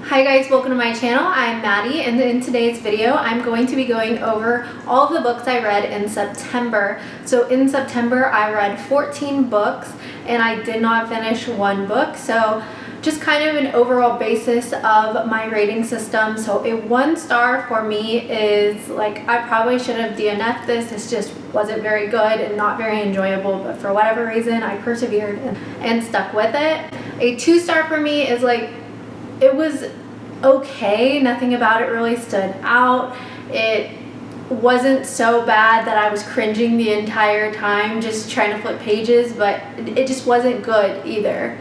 Hi guys, welcome to my channel. I'm Maddie, and in today's video I'm going to be going over all of the books I read in September. So in September I read 14 books and I did not finish one book, so just kind of an overall basis of my rating system. So a 1 star for me is like, I probably should have DNF'd this. This just wasn't very good and not very enjoyable, but for whatever reason I persevered and stuck with it. A 2 star for me is like, it was okay, nothing about it really stood out. It wasn't so bad that I was cringing the entire time just trying to flip pages, but it just wasn't good either.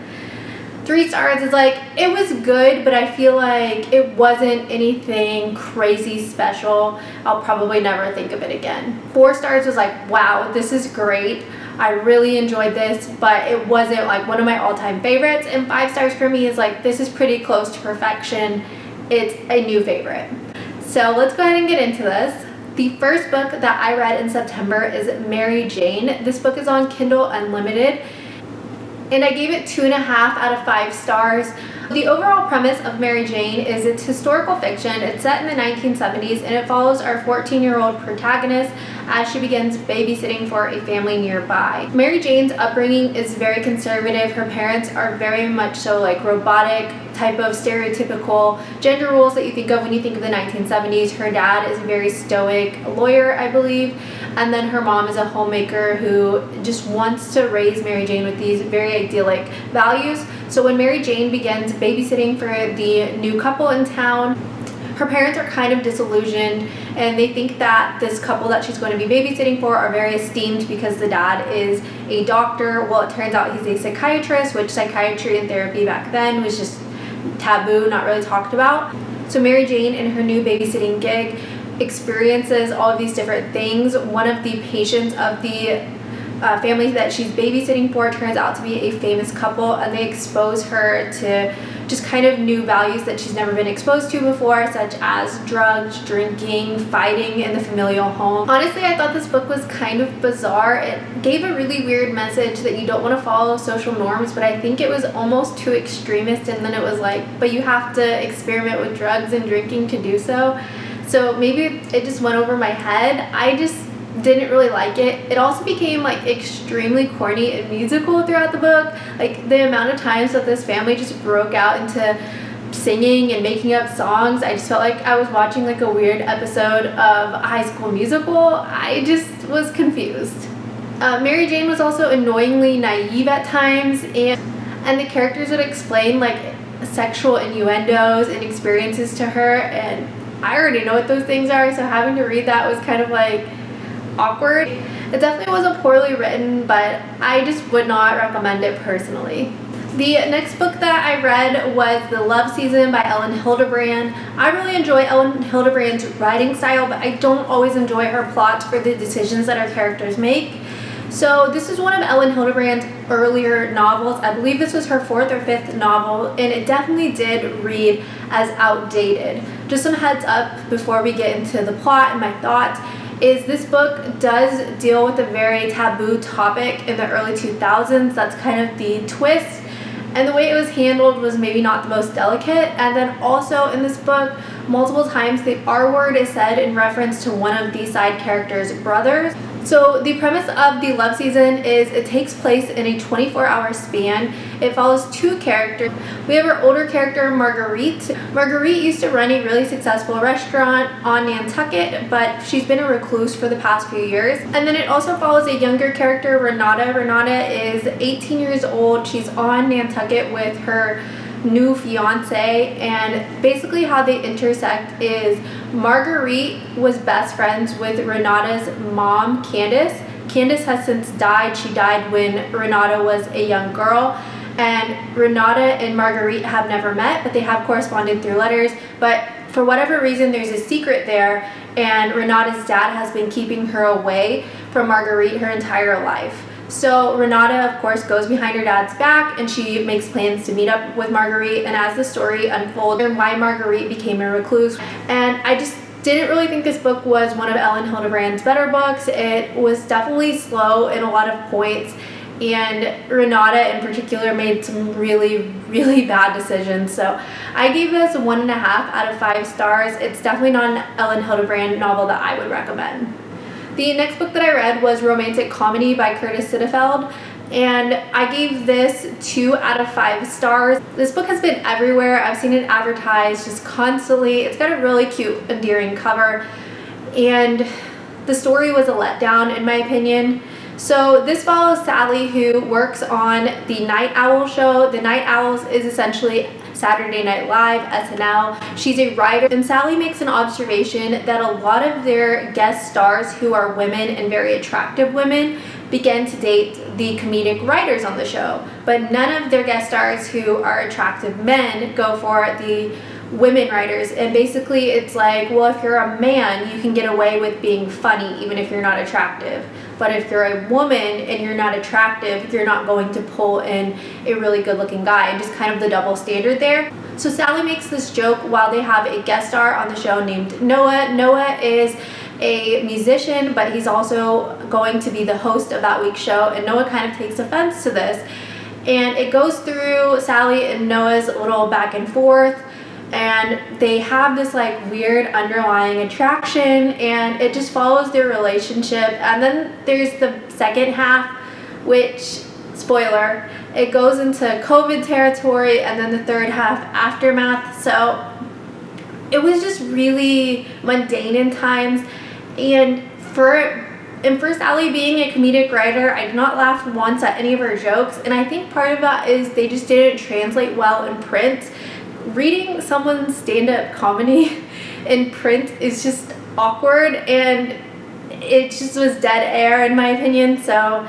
3 stars is like, it was good, but I feel like it wasn't anything crazy special. I'll probably never think of it again. 4 stars was like, wow, this is great. I really enjoyed this, but it wasn't like one of my all-time favorites. And 5 stars for me is like, this is pretty close to perfection. It's a new favorite. So let's go ahead and get into this. The first book that I read in September is Mary Jane. This book is on Kindle Unlimited, and I gave it 2.5 out of 5 stars. The overall premise of Mary Jane is it's historical fiction. It's set in the 1970s and it follows our 14-year-old protagonist as she begins babysitting for a family nearby. Mary Jane's upbringing is very conservative. Her parents are very much so like robotic type of stereotypical gender roles that you think of when you think of the 1970s. Her dad is a very stoic lawyer, I believe, and then her mom is a homemaker who just wants to raise Mary Jane with these very idyllic values. So when Mary Jane begins babysitting for the new couple in town, her parents are kind of disillusioned and they think that this couple that she's going to be babysitting for are very esteemed because the dad is a doctor. Well, it turns out he's a psychiatrist, which psychiatry and therapy back then was just taboo, not really talked about. So Mary Jane in her new babysitting gig experiences all of these different things. One of the patients of the family that she's babysitting for turns out to be a famous couple, and they expose her to just kind of new values that she's never been exposed to before, such as drugs, drinking, fighting in the familial home. Honestly, I thought this book was kind of bizarre. It gave a really weird message that you don't want to follow social norms, but I think it was almost too extremist, and then it was like, but you have to experiment with drugs and drinking to do so. So maybe it just went over my head. I just didn't really like it. It also became like extremely corny and musical throughout the book. Like the amount of times that this family just broke out into singing and making up songs, I just felt like I was watching like a weird episode of High School Musical. I just was confused. Mary Jane was also annoyingly naive at times, and the characters would explain like sexual innuendos and experiences to her, and I already know what those things are, so having to read that was kind of like awkward. It definitely wasn't poorly written, but I just would not recommend it personally. The next book that I read was The Love Season by Hilderbrand. I really enjoy Hilderbrand's writing style, but I don't always enjoy her plots or the decisions that her characters make. So this is one of Hilderbrand's earlier novels. I believe this was her 4th or 5th novel, and it definitely did read as outdated. Just some heads up before we get into the plot and my thoughts is this book does deal with a very taboo topic in the early 2000s. That's kind of the twist, and the way it was handled was maybe not the most delicate. And then also in this book, multiple times the R word is said in reference to one of the side characters' brothers. So the premise of The Love Season is it takes place in a 24-hour span. It follows 2 characters. We have our older character, Marguerite. Marguerite used to run a really successful restaurant on Nantucket, but she's been a recluse for the past few years. And then it also follows a younger character, Renata. Renata is 18 years old. She's on Nantucket with her new fiance, and basically how they intersect is Marguerite was best friends with Renata's mom, Candace. Candace has since died. She died when Renata was a young girl, and Renata and Marguerite have never met, but they have corresponded through letters. But for whatever reason, there's a secret there, and Renata's dad has been keeping her away from Marguerite her entire life. So Renata, of course, goes behind her dad's back and she makes plans to meet up with Marguerite, and as the story unfolds and why Marguerite became a recluse. And I just didn't really think this book was one of Hilderbrand's better books. It was definitely slow in a lot of points, and Renata in particular made some really, really bad decisions. So I gave this 1.5 out of 5 stars. It's definitely not an Elin Hilderbrand novel that I would recommend. The next book that I read was Romantic Comedy by Curtis Sittenfeld, and I gave this 2 out of 5 stars. This book has been everywhere. I've seen it advertised just constantly. It's got a really cute, endearing cover, and the story was a letdown in my opinion. So this follows Sally, who works on the Night Owl show. The Night Owls is essentially Saturday Night Live, SNL. She's a writer, and Sally makes an observation that a lot of their guest stars who are women and very attractive women begin to date the comedic writers on the show, but none of their guest stars who are attractive men go for the women writers. And basically it's like, well, if you're a man, you can get away with being funny even if you're not attractive, but if you're a woman and you're not attractive, you're not going to pull in a really good looking guy, and just kind of the double standard there. So Sally makes this joke while they have a guest star on the show named Noah. Noah is a musician, but he's also going to be the host of that week's show, and Noah kind of takes offense to this, and it goes through Sally and Noah's little back and forth, and they have this like weird underlying attraction, and it just follows their relationship. And then there's the second half, which, spoiler, it goes into COVID territory, and then the third half, aftermath. So it was just really mundane in times, and for Sally being a comedic writer, I did not laugh once at any of her jokes, and I think part of that is they just didn't translate well in print. Reading someone's stand-up comedy in print is just awkward, and it just was dead air in my opinion. So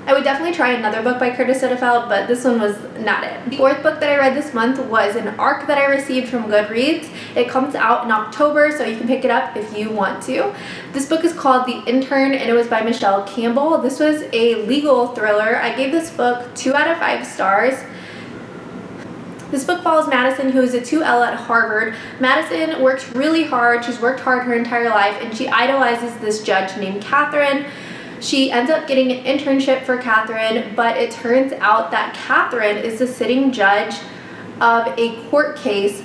I would definitely try another book by Curtis Sittenfeld, but this one was not it. The fourth book that I read this month was an ARC that I received from Goodreads. It comes out in October, so you can pick it up if you want to. This book is called The Intern, and it was by Michele Campbell. This was a legal thriller. I gave this book 2 out of 5 stars. This book follows Madison, who is a 2L at Harvard. Madison works really hard. She's worked hard her entire life, and she idolizes this judge named Catherine. She ends up getting an internship for Catherine, but it turns out that Catherine is the sitting judge of a court case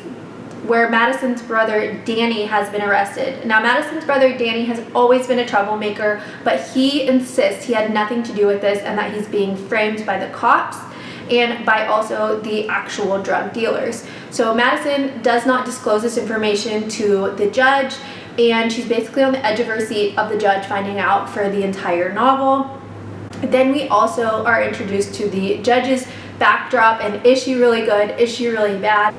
where Madison's brother Danny has been arrested. Now, Madison's brother Danny has always been a troublemaker, but he insists he had nothing to do with this and that he's being framed by the cops and by also the actual drug dealers. So Madison does not disclose this information to the judge, and she's basically on the edge of her seat of the judge finding out for the entire novel. Then we also are introduced to the judge's backdrop, and is she really good, is she really bad?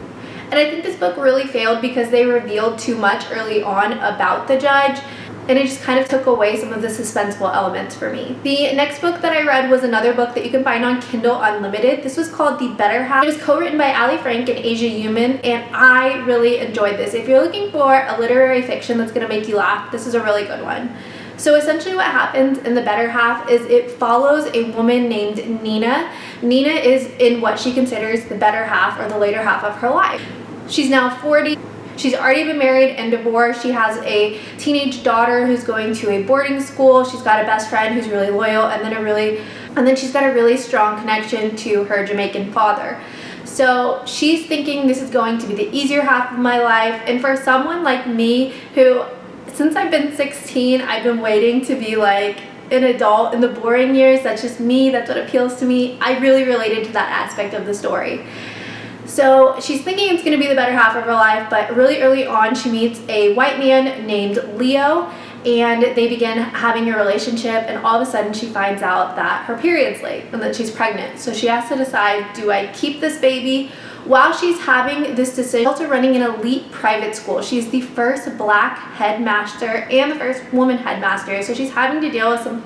And I think this book really failed because they revealed too much early on about the judge, and it just kind of took away some of the suspenseful elements for me. The next book that I read was another book that you can find on Kindle Unlimited. This was called The Better Half. It was co-written by Ali Frank and Asia Youmans, and I really enjoyed this. If you're looking for a literary fiction that's going to make you laugh, this is a really good one. So essentially what happens in The Better Half is it follows a woman named Nina. Nina is in what she considers the better half, or the later half of her life. She's now 40. She's already been married and divorced. She has a teenage daughter who's going to a boarding school. She's got a best friend who's really loyal, and then she's got a really strong connection to her Jamaican father. So she's thinking this is going to be the easier half of my life. And for someone like me who, since I've been 16, I've been waiting to be like an adult in the boring years. That's just me. That's what appeals to me. I really related to that aspect of the story. So she's thinking it's going to be the better half of her life, but really early on she meets a white man named Leo, and they begin having a relationship, and all of a sudden she finds out that her period's late and that she's pregnant. So she has to decide, do I keep this baby? While she's having this decision, she's also running an elite private school. She's the first black headmaster and the first woman headmaster, so she's having to deal with some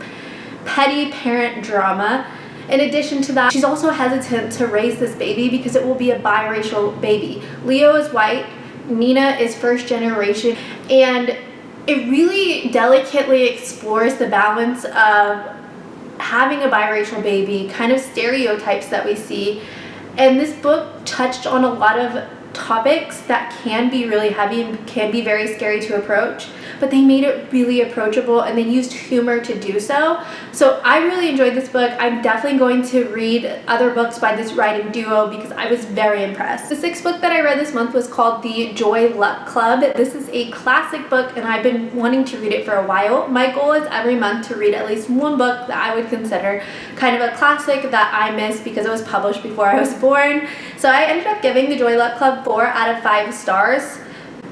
petty parent drama. In addition to that, she's also hesitant to raise this baby because it will be a biracial baby. Leo is white, Nina is first generation, and it really delicately explores the balance of having a biracial baby, kind of stereotypes that we see. And this book touched on a lot of topics that can be really heavy and can be very scary to approach, but they made it really approachable and they used humor to do so. So I really enjoyed this book. I'm definitely going to read other books by this writing duo because I was very impressed. The 6th book that I read this month was called The Joy Luck Club. This is a classic book and I've been wanting to read it for a while. My goal is every month to read at least one book that I would consider kind of a classic that I missed because it was published before I was born. So I ended up giving The Joy Luck Club 4 out of 5 stars.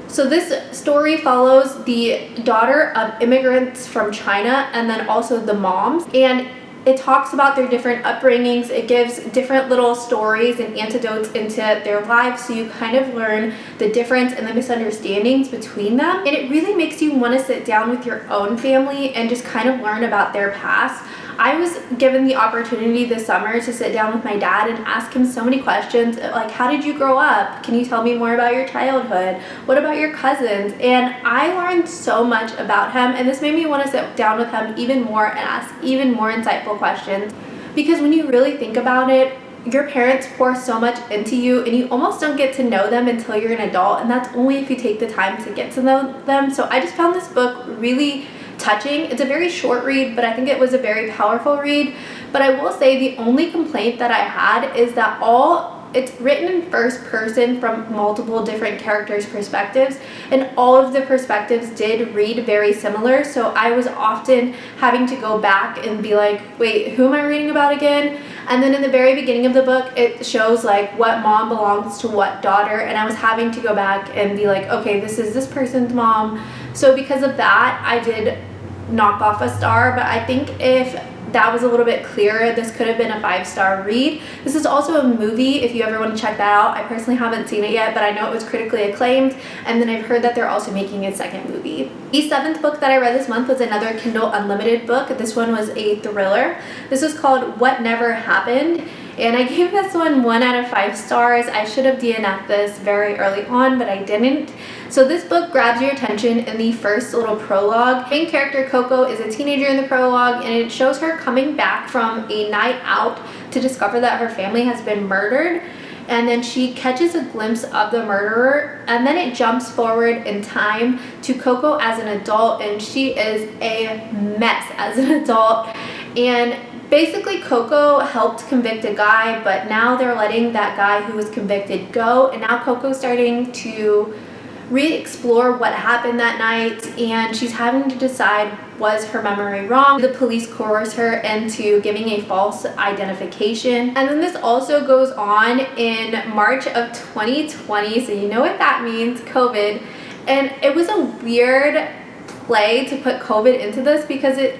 So this story follows the daughter of immigrants from China and then also the moms, and it talks about their different upbringings. It gives different little stories and anecdotes into their lives, so you kind of learn the difference and the misunderstandings between them. And it really makes you want to sit down with your own family and just kind of learn about their past. I was given the opportunity this summer to sit down with my dad and ask him so many questions, like, how did you grow up? Can you tell me more about your childhood? What about your cousins? And I learned so much about him, and this made me want to sit down with him even more and ask even more insightful questions. Because when you really think about it, your parents pour so much into you and you almost don't get to know them until you're an adult, and that's only if you take the time to get to know them. So I just found this book really touching. It's a very short read, but I think it was a very powerful read. But I will say the only complaint that I had is that it's written in first person from multiple different characters' perspectives, and all of the perspectives did read very similar. So I was often having to go back and be like, wait, who am I reading about again? And then in the very beginning of the book, it shows like what mom belongs to what daughter, and I was having to go back and be like, okay, this is this person's mom. So because of that, I did knock off a star, but I think if that was a little bit clearer, this could have been a 5-star read. This is also a movie if you ever want to check that out. I personally haven't seen it yet, but I know it was critically acclaimed, and then I've heard that they're also making a second movie. The 7th book that I read this month was another Kindle Unlimited book. This one was a thriller. This was called What Never Happened, and I gave this one 1 out of 5 stars. I should have DNF'd this very early on, but I didn't. So this book grabs your attention in the first little prologue. Main character Coco is a teenager in the prologue, and it shows her coming back from a night out to discover that her family has been murdered. And then she catches a glimpse of the murderer, and then it jumps forward in time to Coco as an adult, and she is a mess as an adult. And basically, Coco helped convict a guy, but now they're letting that guy who was convicted go, and now Coco's starting to re-explore what happened that night, and she's having to decide, was her memory wrong? The police coerce her into giving a false identification. And then this also goes on in March of 2020, so you know what that means, COVID. And it was a weird play to put COVID into this because it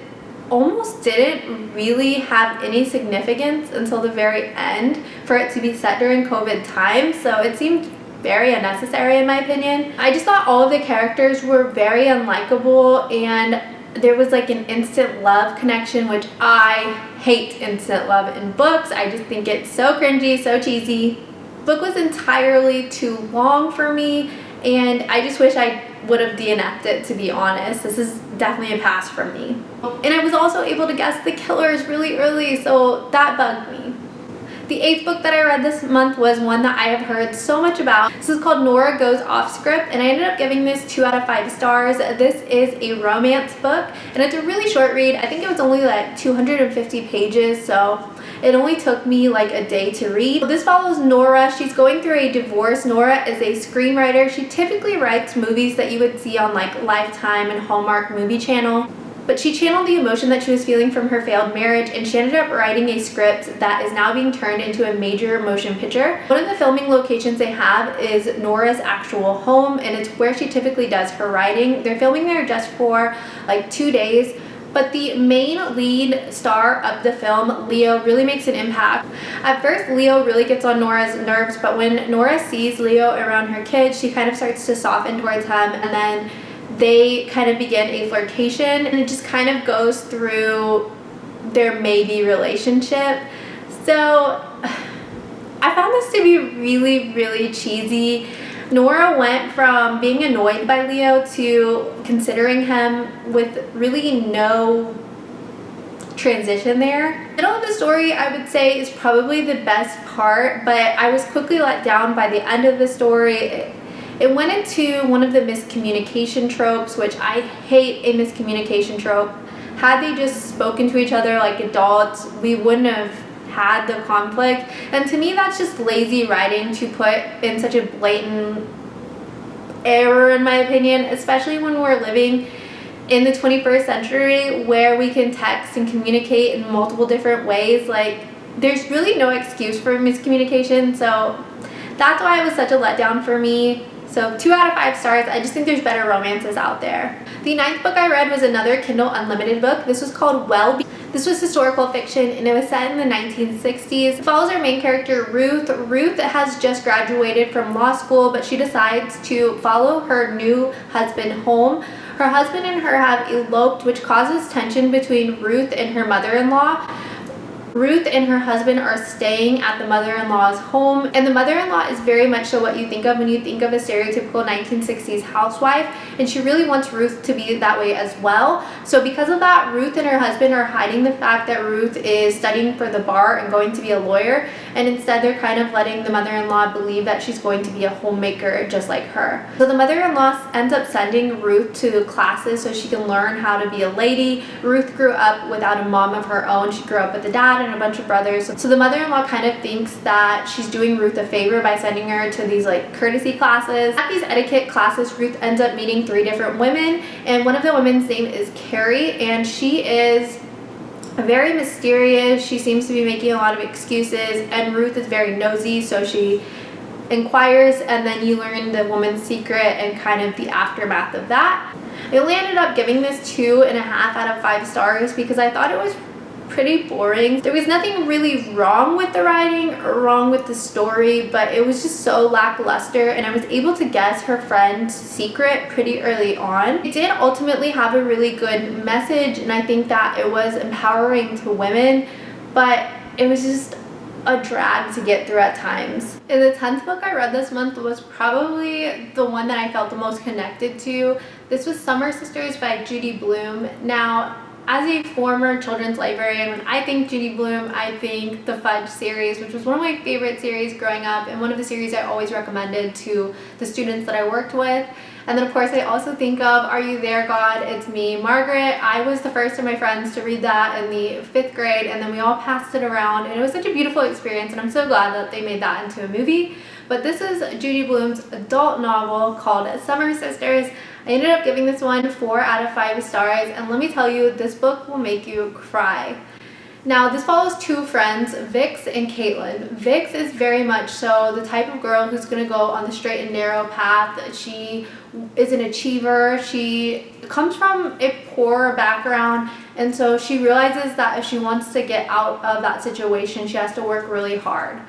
almost didn't really have any significance until the very end for it to be set during COVID time. So it seemed very unnecessary in my opinion. I just thought all of the characters were very unlikable, and there was like an instant love connection, which I hate instant love in books. I just think it's so cringy, so cheesy. The book was entirely too long for me, and I just wish I would have DNF'd it, to be honest. This is definitely a pass from me. And I was also able to guess the killers really early, so that bugged me. The 8th book that I read this month was one that I have heard so much about. This is called Nora Goes Off Script, and I ended up giving this 2 out of 5 stars. This is a romance book, and it's a really short read. I think it was only like 250 pages, so it only took me like a day to read. This follows Nora. She's going through a divorce. Nora is a screenwriter. She typically writes movies that you would see on like Lifetime and Hallmark Movie Channel. But she channeled the emotion that she was feeling from her failed marriage, and she ended up writing a script that is now being turned into a major motion picture. One of the filming locations they have is Nora's actual home, and it's where she typically does her writing. They're filming there just for like 2 days. But the main lead star of the film, Leo, really makes an impact. At first, Leo really gets on Nora's nerves, but when Nora sees Leo around her kids, she kind of starts to soften towards him, and then they kind of begin a flirtation, and it just kind of goes through their maybe relationship. So I found this to be really, really cheesy. Nora went from being annoyed by Leo to considering him with really no transition there. The middle of the story, I would say, is probably the best part, but I was quickly let down by the end of the story. It went into one of the miscommunication tropes, which I hate a miscommunication trope. Had they just spoken to each other like adults, we wouldn't have had the conflict. And to me, that's just lazy writing to put in such a blatant error, in my opinion, especially when we're living in the 21st century where we can text and communicate in multiple different ways. Like, there's really no excuse for miscommunication, so that's why it was such a letdown for me. So 2 out of 5 stars. I just think there's better romances out there. The 9th book I read was another Kindle Unlimited book. This was called Well. This was historical fiction, and it was set in the 1960s. It follows our main character, Ruth. Ruth has just graduated from law school, but she decides to follow her new husband home. Her husband and her have eloped, which causes tension between Ruth and her mother-in-law. Ruth and her husband are staying at the mother-in-law's home, and the mother-in-law is very much so what you think of when you think of a stereotypical 1960s housewife, and she really wants Ruth to be that way as well. So because of that, Ruth and her husband are hiding the fact that Ruth is studying for the bar and going to be a lawyer, and instead they're kind of letting the mother-in-law believe that she's going to be a homemaker just like her. So the mother-in-law ends up sending Ruth to classes so she can learn how to be a lady. Ruth grew up without a mom of her own. She grew up with a dad and a bunch of brothers. So the mother-in-law kind of thinks that she's doing Ruth a favor by sending her to these like courtesy classes. At these etiquette classes, Ruth ends up meeting 3 different women, and one of the women's name is Carrie, and she is very mysterious. She seems to be making a lot of excuses, and Ruth is very nosy, so she inquires, and then you learn the woman's secret and kind of the aftermath of that. I only ended up giving this 2.5 out of 5 stars because I thought it was pretty boring. There was nothing really wrong with the writing or wrong with the story, but it was just so lackluster, and I was able to guess her friend's secret pretty early on. It did ultimately have a really good message, and I think that it was empowering to women, but it was just a drag to get through at times. And the 10th book I read this month was probably the one that I felt the most connected to. This was Summer Sisters by Judy Blume. Now, as a former children's librarian, when I think Judy Blume, I think the Fudge series, which was one of my favorite series growing up, and one of the series I always recommended to the students that I worked with. And then of course I also think of Are You There, God? It's Me, Margaret. I was the first of my friends to read that in the 5th grade, and then we all passed it around, and it was such a beautiful experience, and I'm so glad that they made that into a movie. But this is Judy Blume's adult novel called Summer Sisters. I ended up giving this one 4 out of 5 stars, and let me tell you, this book will make you cry. Now, this follows 2 friends, Vix and Caitlin. Vix is very much so the type of girl who's going to go on the straight and narrow path. She is an achiever. She comes from a poor background, and so she realizes that if she wants to get out of that situation, she has to work really hard.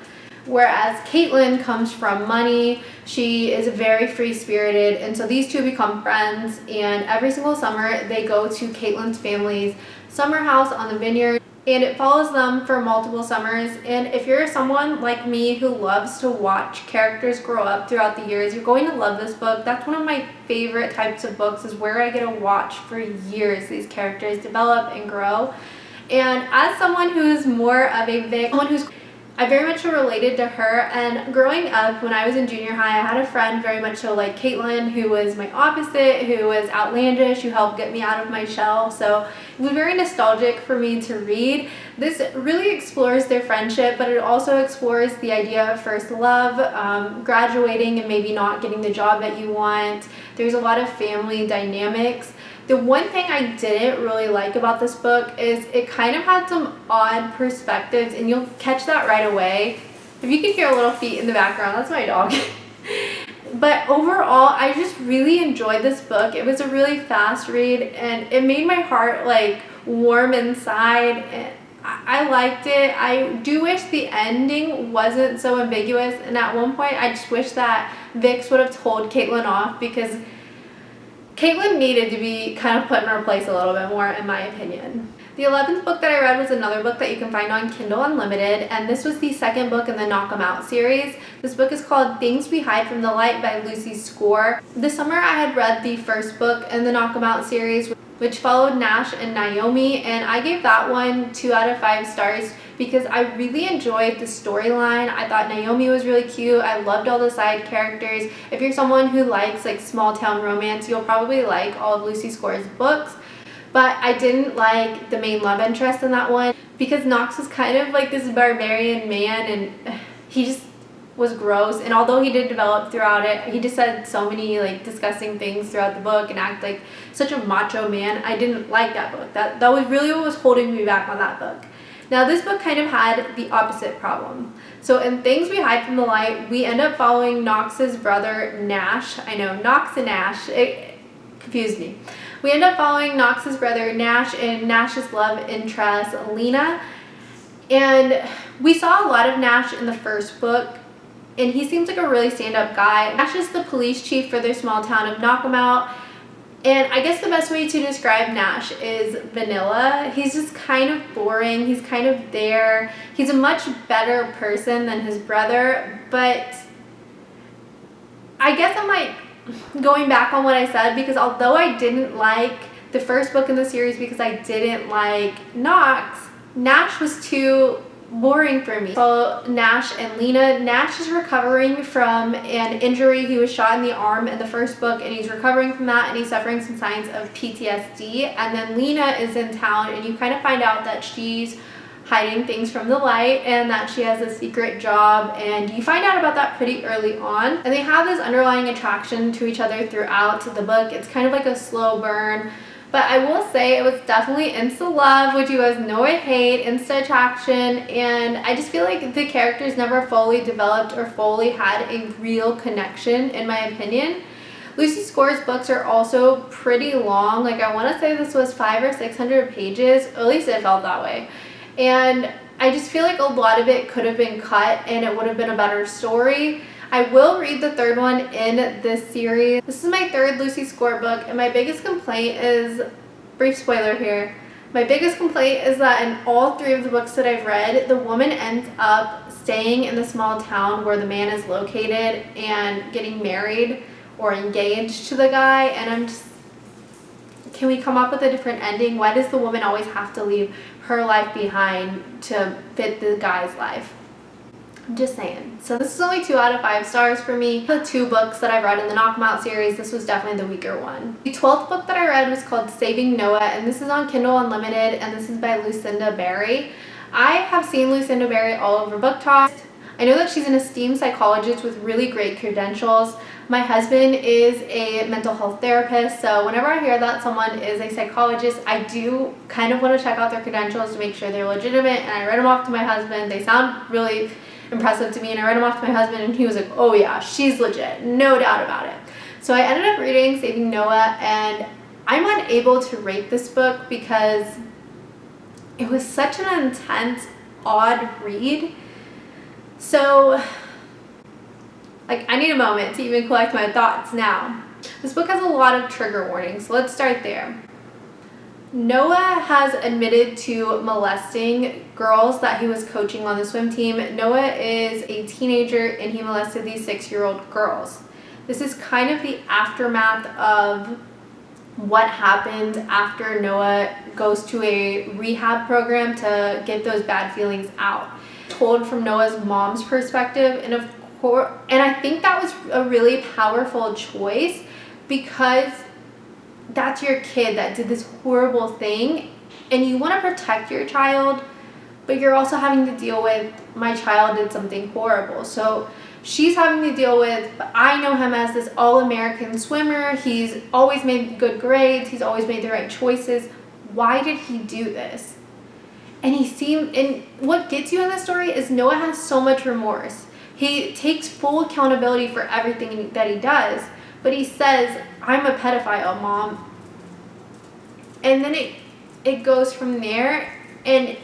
Whereas Caitlin comes from money. She is very free-spirited, and so these 2 become friends, and every single summer they go to Caitlin's family's summer house on the vineyard, and it follows them for multiple summers. And if you're someone like me who loves to watch characters grow up throughout the years, you're going to love this book. That's one of my favorite types of books, is where I get to watch for years these characters develop and grow. And as someone who's more of a Vic, I very much related to her, and growing up when I was in junior high, I had a friend very much so like Caitlin, who was my opposite, who was outlandish, who helped get me out of my shell. So it was very nostalgic for me to read. This really explores their friendship, but it also explores the idea of first love, graduating and maybe not getting the job that you want. There's a lot of family dynamics. The one thing I didn't really like about this book is it kind of had some odd perspectives, and you'll catch that right away. If you can hear little feet in the background, that's my dog. But overall, I just really enjoyed this book. It was a really fast read, and it made my heart like warm inside. And I liked it. I do wish the ending wasn't so ambiguous, and at one point I just wish that Vix would have told Caitlin off, because Caitlin needed to be kind of put in her place a little bit more, in my opinion. The 11th book that I read was another book that you can find on Kindle Unlimited, and this was the 2nd book in the Knock 'Em Out series. This book is called Things We Hide from the Light by Lucy Score. This summer I had read the 1st book in the Knock 'Em Out series, which followed Nash and Naomi, and I gave that one 2 out of 5 stars because I really enjoyed the storyline. I thought Naomi was really cute. I loved all the side characters. If you're someone who likes like small town romance, you'll probably like all of Lucy Score's books. But I didn't like the main love interest in that one because Knox was kind of like this barbarian man, and he just was gross. And although he did develop throughout it, he just said so many like disgusting things throughout the book and act like such a macho man. I didn't like that book. That was really what was holding me back on that book. Now this book kind of had the opposite problem. So in Things We Hide from the Light, we end up following Knox's brother Nash. I know, Knox and Nash, it confused me. We end up following Knox's brother Nash and Nash's love interest Lena. And we saw a lot of Nash in the first book, and he seems like a really stand-up guy. Nash is the police chief for their small town of Knockemout. And I guess the best way to describe Nash is vanilla. He's just kind of boring. He's kind of there. He's a much better person than his brother, but I guess I'm like going back on what I said, because although I didn't like the first book in the series because I didn't like Knox, Nash was too boring for me. So Nash and Lena. Nash is recovering from an injury. He was shot in the arm in the first book, and he's recovering from that, and he's suffering some signs of PTSD. And then Lena is in town, and you kind of find out that she's hiding things from the light and that she has a secret job, and you find out about that pretty early on. And they have this underlying attraction to each other throughout the book. It's kind of like a slow burn. But I will say it was definitely insta love, which you guys know I hate, insta attraction, and I just feel like the characters never fully developed or fully had a real connection, in my opinion. Lucy Score's books are also pretty long. Like, I want to say this was 500 or 600 pages, or at least it felt that way. And I just feel like a lot of it could have been cut and it would have been a better story. I will read the third one in this series. This is my third Lucy Score book, and my biggest complaint is, brief spoiler here, my biggest complaint is that in all 3 of the books that I've read, the woman ends up staying in the small town where the man is located and getting married or engaged to the guy, and I'm just, can we come up with a different ending? Why does the woman always have to leave her life behind to fit the guy's life? I'm just saying. So this is only 2 out of 5 stars for me. The 2 books that I've read in the Knockemout series, this was definitely the weaker one. The 12th book that I read was called Saving Noah, and this is on Kindle Unlimited, and this is by Lucinda Berry. I have seen Lucinda Berry all over Book Talk. I know that she's an esteemed psychologist with really great credentials. My husband is a mental health therapist, so whenever I hear that someone is a psychologist, I do kind of want to check out their credentials to make sure they're legitimate, and I read them off to my husband. They sound really impressive to me, and I read them off to my husband, and he was like, oh yeah, she's legit, no doubt about it. So I ended up reading Saving Noah, and I'm unable to rate this book because it was such an intense, odd read. So like, I need a moment to even collect my thoughts now. This book has a lot of trigger warnings, so let's start there. Noah has admitted to molesting girls that he was coaching on the swim team. Noah is a teenager, and he molested these 6-year-old girls. This is kind of the aftermath of what happened after Noah goes to a rehab program to get those bad feelings out. Told from Noah's mom's perspective, and I think that was a really powerful choice, because that's your kid that did this horrible thing, and you want to protect your child, but you're also having to deal with, my child did something horrible. So she's having to deal with, but I know him as this all-American swimmer. He's always made good grades. He's always made the right choices. Why did he do this? And what gets you in this story is Noah has so much remorse. He takes full accountability for everything that he does, but he says, I'm a pedophile, Mom. And then it goes from there, and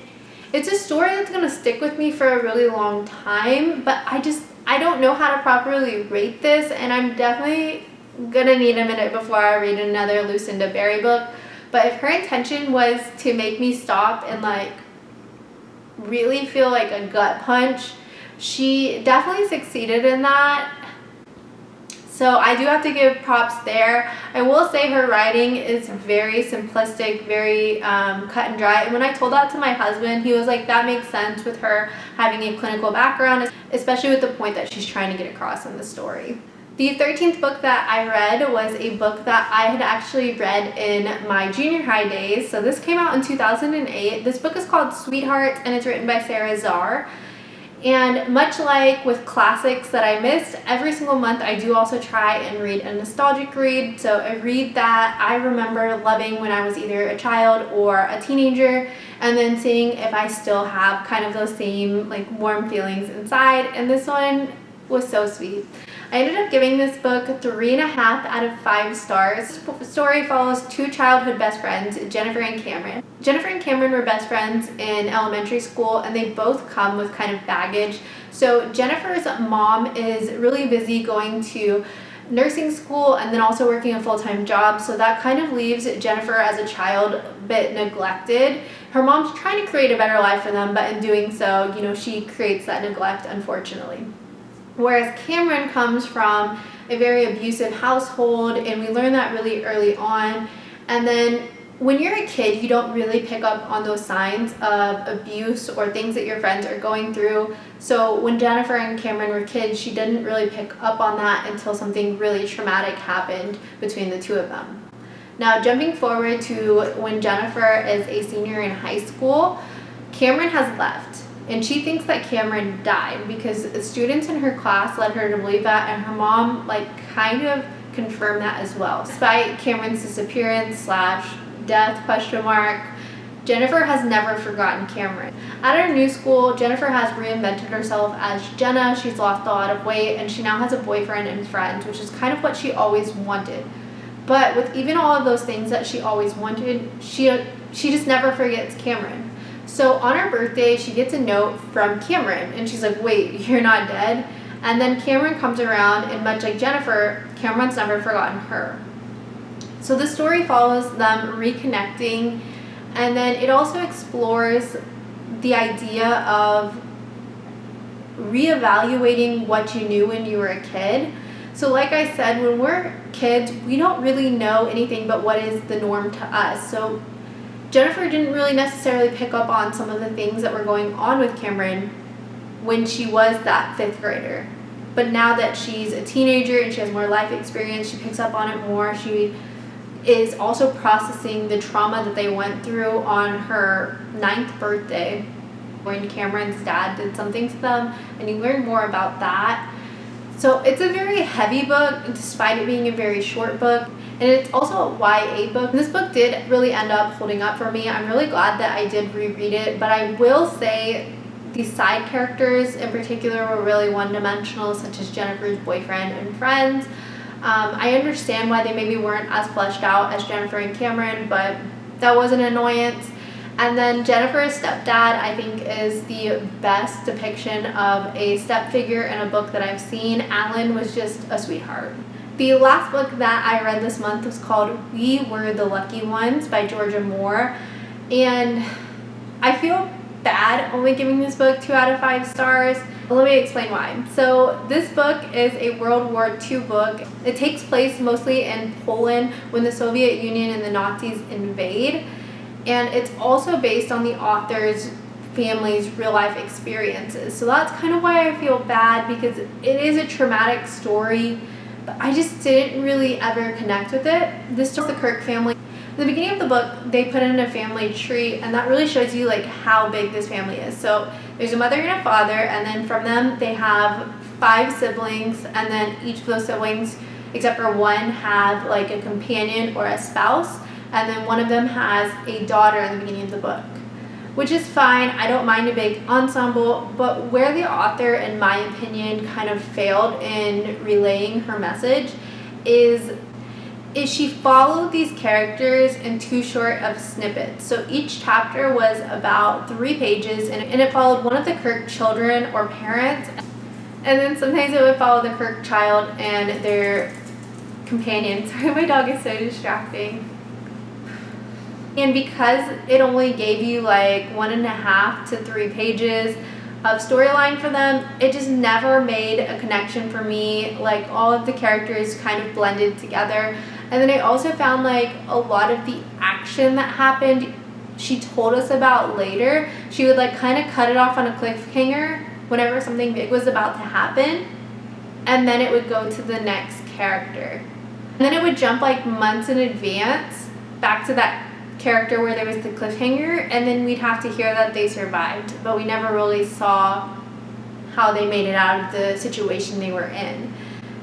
it's a story that's going to stick with me for a really long time, but I don't know how to properly rate this, and I'm definitely going to need a minute before I read another Lucinda Berry book. But if her intention was to make me stop and like really feel like a gut punch, she definitely succeeded in that. So I do have to give props there. I will say her writing is very simplistic, very cut and dry. And when I told that to my husband, he was like, that makes sense with her having a clinical background, especially with the point that she's trying to get across in the story. The 13th book that I read was a book that I had actually read in my junior high days. So this came out in 2008. This book is called Sweetheart, and it's written by Zarr. And much like with classics that I missed, every single month I do also try and read a nostalgic read. So a read that I remember loving when I was either a child or a teenager, and then seeing if I still have kind of those same like warm feelings inside. And this one was so sweet. I ended up giving this book 3.5 out of 5 stars. The story follows 2 childhood best friends, Jennifer and Cameron. Jennifer and Cameron were best friends in elementary school, and they both come with kind of baggage. So Jennifer's mom is really busy going to nursing school and then also working a full-time job, so that kind of leaves Jennifer as a child a bit neglected. Her mom's trying to create a better life for them, but in doing so, you know, she creates that neglect, unfortunately. Whereas Cameron comes from a very abusive household, and we learn that really early on. And then when you're a kid, you don't really pick up on those signs of abuse or things that your friends are going through. So when Jennifer and Cameron were kids, she didn't really pick up on that until something really traumatic happened between the two of them. Now, jumping forward to when Jennifer is a senior in high school, Cameron has left. And she thinks that Cameron died because students in her class led her to believe that, and her mom like kind of confirmed that as well. Despite Cameron's disappearance / death ? Jennifer has never forgotten Cameron. At her new school, Jennifer has reinvented herself as Jenna. She's lost a lot of weight, and she now has a boyfriend and friends, which is kind of what she always wanted. But with even all of those things that she always wanted, she just never forgets Cameron. So on her birthday, she gets a note from Cameron, and she's like, wait, you're not dead? And then Cameron comes around, and much like Jennifer, Cameron's never forgotten her. So the story follows them reconnecting, and then it also explores the idea of reevaluating what you knew when you were a kid. So like I said, when we're kids, we don't really know anything but what is the norm to us. So Jennifer didn't really necessarily pick up on some of the things that were going on with Cameron when she was that 5th grader. But now that she's a teenager and she has more life experience, she picks up on it more. She is also processing the trauma that they went through on her 9th birthday when Cameron's dad did something to them, and you learn more about that. So it's a very heavy book, despite it being a very short book. And it's also a YA book. This book did really end up holding up for me. I'm really glad that I did reread it, but I will say the side characters in particular were really one-dimensional, such as Jennifer's boyfriend and friends. I understand why they maybe weren't as fleshed out as Jennifer and Cameron, but that was an annoyance. And then Jennifer's stepdad, I think, is the best depiction of a step figure in a book that I've seen. Elin was just a sweetheart. The last book that I read this month was called We Were the Lucky Ones by Georgia Moore. And I feel bad only giving this book 2 out of 5 stars. Let me explain why. So this book is a World War II book. It takes place mostly in Poland when the Soviet Union and the Nazis invade. And it's also based on the author's family's real life experiences. So that's kind of why I feel bad, because it is a traumatic story, but I just didn't really ever connect with it. This is the Kirk family. At the beginning of the book, they put in a family tree, and that really shows you like how big this family is. So there's a mother and a father, and then from them they have 5 siblings, and then each of those siblings, except for one, have like a companion or a spouse, and then one of them has a daughter in the beginning of the book, which is fine. I don't mind a big ensemble, but where the author, in my opinion, kind of failed in relaying her message is she followed these characters in too short of snippets. So each chapter was about 3 pages, and it followed one of the Kirk children or parents, and then sometimes it would follow the Kirk child and their companion. Sorry, my dog is so distracting. And because it only gave you like 1.5 to 3 pages, of storyline for them. It just never made a connection for me. Like, all of the characters kind of blended together. And then I also found like a lot of the action that happened, she told us about later. She would like kind of cut it off on a cliffhanger whenever something big was about to happen, and then it would go to the next character. And then it would jump like months in advance back to that character where there was the cliffhanger, and then we'd have to hear that they survived, but we never really saw how they made it out of the situation they were in.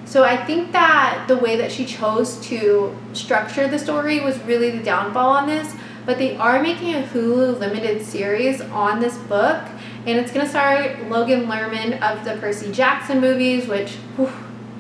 So I think that the way that she chose to structure the story was really the downfall on this, but they are making a Hulu limited series on this book, and it's going to star Logan Lerman of the Percy Jackson movies, which, whew,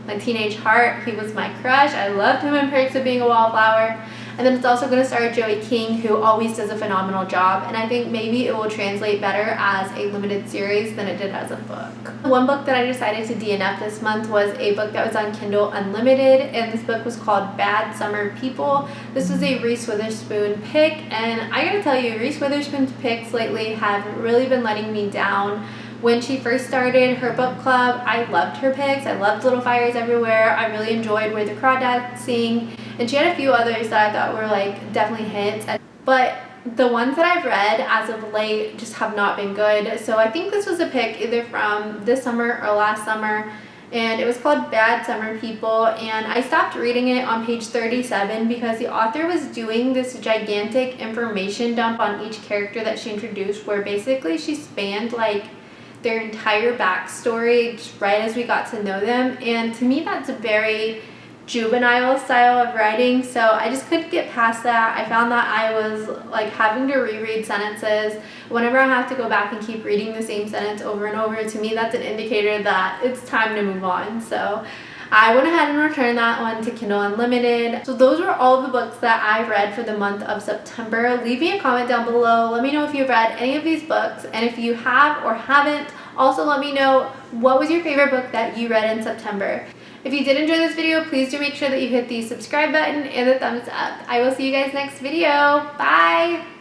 my teenage heart, he was my crush. I loved him in Perks of Being a Wallflower. And then it's also going to star Joey King, who always does a phenomenal job, and I think maybe it will translate better as a limited series than it did as a book. One book that I decided to DNF this month was a book that was on Kindle Unlimited, and this book was called Bad Summer People. This was a Reese Witherspoon pick, and I gotta tell you, Reese Witherspoon's picks lately have really been letting me down. When she first started her book club, I loved her picks. I loved Little Fires Everywhere. I really enjoyed Where the Crawdads Sing. And she had a few others that I thought were like definitely hits. But the ones that I've read as of late just have not been good. So I think this was a pick either from this summer or last summer. And it was called Bad Summer People. And I stopped reading it on page 37 because the author was doing this gigantic information dump on each character that she introduced, where basically she spanned like their entire backstory just right as we got to know them. And to me, that's a very juvenile style of writing, so I just couldn't get past that. I found that I was like having to reread sentences whenever I have to go back and keep reading the same sentence over and over. To me, that's an indicator that it's time to move on. So I went ahead and returned that one to Kindle Unlimited. So those were all of the books that I read for the month of September. Leave me a comment down below. Let me know if you've read any of these books, and if you have or haven't, also let me know what was your favorite book that you read in September. If you did enjoy this video, please do make sure that you hit the subscribe button and the thumbs up. I will see you guys next video. Bye!